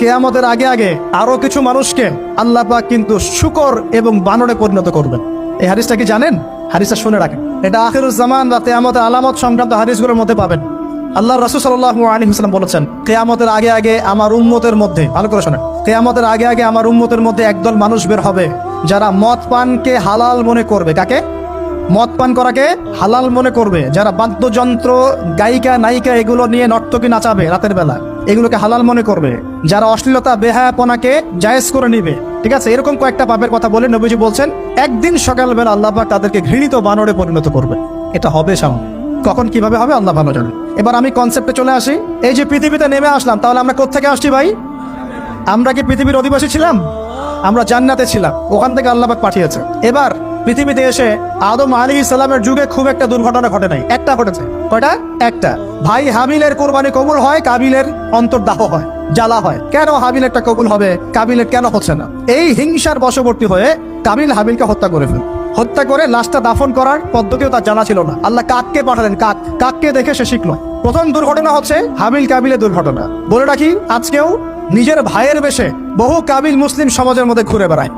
কিয়ামতের আগে আগে আরো কিছু মানুষকে আল্লাহ পাক কিন্তু শূকর এবং বানরে পরিণত করবেন। এই হাদিসটা কি জানেন? হাদিসটা শুনে রাখেন, এটা আখিরুজ জামান বা কিয়ামতের আলামত সংক্রান্ত হাদিসগুলোর মধ্যে পাবেন। আল্লাহ রাসূল সাল্লাল্লাহু আলাইহি ওয়াসাল্লাম বলেছেন, কিয়ামতের আগে আগে আমার উম্মতের মধ্যে, ভালো করে শোনেন, কিয়ামতের আগে আগে আমার উম্মতের মধ্যে একদল মানুষ বের হবে যারা মদ পানকে হালাল মনে করবে। কাকে? মদ পান করাকে হালাল মনে করবে। যারা বাদ্যযন্ত্র, গায়িকা, নায়িকা এগুলো নিয়ে নর্তকী নাচাবে রাতের বেলা, এগুলোকে হালাল মনে করবে। যারা অশ্লীলতা, বেহায়াপনাকে জায়েজ করে নিবে, ঠিক আছে, এরকম কয়েকটা পাপের কথা বলে নবীজি বলছেন একদিন সকালবেলা আল্লাহ পাক তাদেরকে ঘৃণিত বানরে পরিণত করবে। এটা হবে সামনে, কখন কিভাবে হবে আল্লাহ ভালো জানেন। এবার আমি কনসেপ্টে চলে আসি। এই যে পৃথিবীতে নেমে আসলাম, তাহলে আমরা কোত্থেকে আসছি ভাই? আমরা কি পৃথিবীর অধিবাসী ছিলাম? আমরা জান্নাতে ছিলাম, ওখান থেকে আল্লাহ পাক পাঠিয়েছে। এবার পৃথিবীতে এসে আদম আলাইহিস সালামের যুগে খুব একটা দুর্ঘটনা ঘটে নাই, একটা ঘটেছে। কয়টা? একটা। ভাই হাবিলের কোরবানি কবুল হয়, কাবিলের অন্তর্দাহ হয়, জ্বালা হয়। কেন হাবিলেরটা কবুল হবে, কাবিলের কেন হচ্ছে না? এই হিংসার বশবর্তী হয়ে কাবিল হাবিলকে হত্যা করে ফেল। হত্যা করে লাশটা দাফন করার পদ্ধতিও তার জানা ছিল না। আল্লাহ কাককে পাঠালেন, কাককে দেখে সে শিখলো। প্রথম দুর্ঘটনা হচ্ছে হাবিল কাবিলের দুর্ঘটনা। বলে রাখি, আজকেও নিজের ভাইয়ের বেশে বহু কাবিল মুসলিম সমাজের মধ্যে ঘুরে বেড়ায়।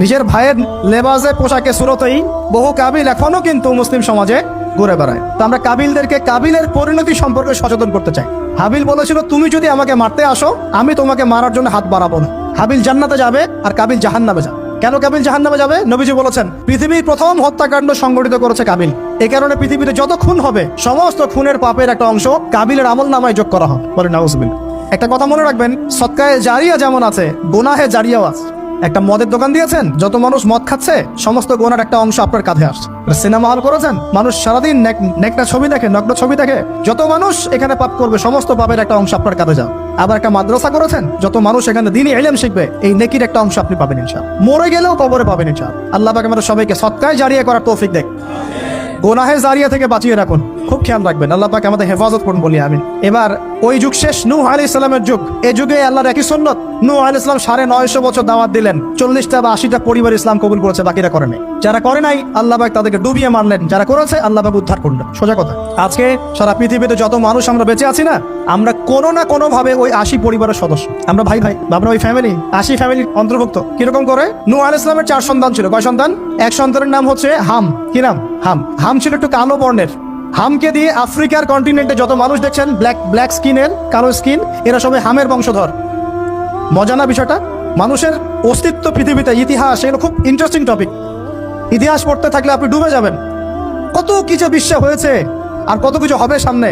নিজের ভাইয়ের লেবাসে, পোশাকে, সুরতেই বহু কাবিল এখনো কিন্তু মুসলিম সমাজে ঘুরে বেড়ায়। তো আমরা কাবিলদেরকে কাবিলের পরিণতি সম্পর্কে সচেতন করতে চাই। হাবিল বলেছিল, তুমি যদি আমাকে মারতে আসো, আমি তোমাকে মারার জন্য হাত বাড়াবো না। হাবিল জান্নাতে যাবে আর কাবিল জাহান্নামে যাবে। কেন কাবিল জাহান্নামে যাবে? নবীজি বলেছেন, পৃথিবীর প্রথম হত্যাকাণ্ড সংগঠিত করেছে কাবিল। এই কারণে পৃথিবীতে যত খুন হবে, সমস্ত খুনের পাপের একটা অংশ কাবিলের আমলনামায় যোগ করা হবে। বলে নাউজুবিল্লাহ। একটা কথা মনে রাখবেন, সদকায়ে জারিয়া যেমন আছে, গুনাহে জারিয়াও আছে। একটা মদের দোকান দিয়েছেন, যত মানুষ মদ খাচ্ছে, সমস্ত গোনার একটা অংশ আপনার কাঁধে আসছে। সিনেমা হল করেছেন, মানুষ সারাদিন নেকটা ছবি দেখে, নগ্ন ছবি দেখে, যত মানুষ এখানে পাপ করবে, সমস্ত পাপের একটা অংশ আপনার কাঁধে যাও। আবার একটা মাদ্রাসা করেছেন, যত মানুষ এখানে দ্বীনি ইলম শিখবে, এই নেকির একটা অংশ আপনি পাবেন ইনশাআল্লাহ। মরে গেলেও কবরে পাবেন ইনশাআল্লাহ। আল্লাহ পাক আমাদের সবাইকে সদকায়ে জারিয়া করার তৌফিক দেখ, গোনাহে জারিয়া থেকে বাঁচিয়ে রাখুন। খুব খেয়াল রাখবেন, আল্লাহ পাক আমাদের হেফাজত করুন বলি আমিন। এবার ওই যুগ শেষ, নূহ আলাইহিস সালামের যুগ। এই যুগে আল্লাহর একই সুন্নত, নূহ আলাইহিস সালাম 950 বছর দাওয়াত দিলেন, 40টা বা 80টা পরিবার ইসলাম কবুল করেছে, বাকিরা করে নাই। যারা করে নাই আল্লাহ পাক তাদেরকে ডুবিয়ে মারলেন, যারা করেছে আল্লাহ পাক উদ্ধার করলেন। সোজা কথা। আজকে সারা পৃথিবীতে যত মানুষ আমরা বেঁচে আছি না, আমরা কোনো না কোনো ভাবে ওই 80 পরিবারের সদস্য। আমরা ভাই ভাই, আমরা ওই ফ্যামিলি, 80 ফ্যামিলির অন্তর্ভুক্ত। কিরকম করে? নূহ আলাইহিস সালামের 4 সন্তান ছিল। কয় সন্তান? এক সন্তানের নাম হচ্ছে হাম। কি নাম? হাম। হাম ছিল একটু কালো বর্ণের। হামকে দিয়ে আফ্রিকার কন্টিনেন্টে যত মানুষ দেখছেন ব্ল্যাক স্কিনের, কালো স্কিন, এরা সবাই হামের বংশধর। মজা না বিষয়টা? মানুষের অস্তিত্ব পৃথিবীতে, ইতিহাস, এগুলো খুব ইন্টারেস্টিং টপিক। ইতিহাস পড়তে থাকলে আপনি ডুবে যাবেন। কত কিছু বিশ্ব হয়েছে আর কত কিছু হবে সামনে।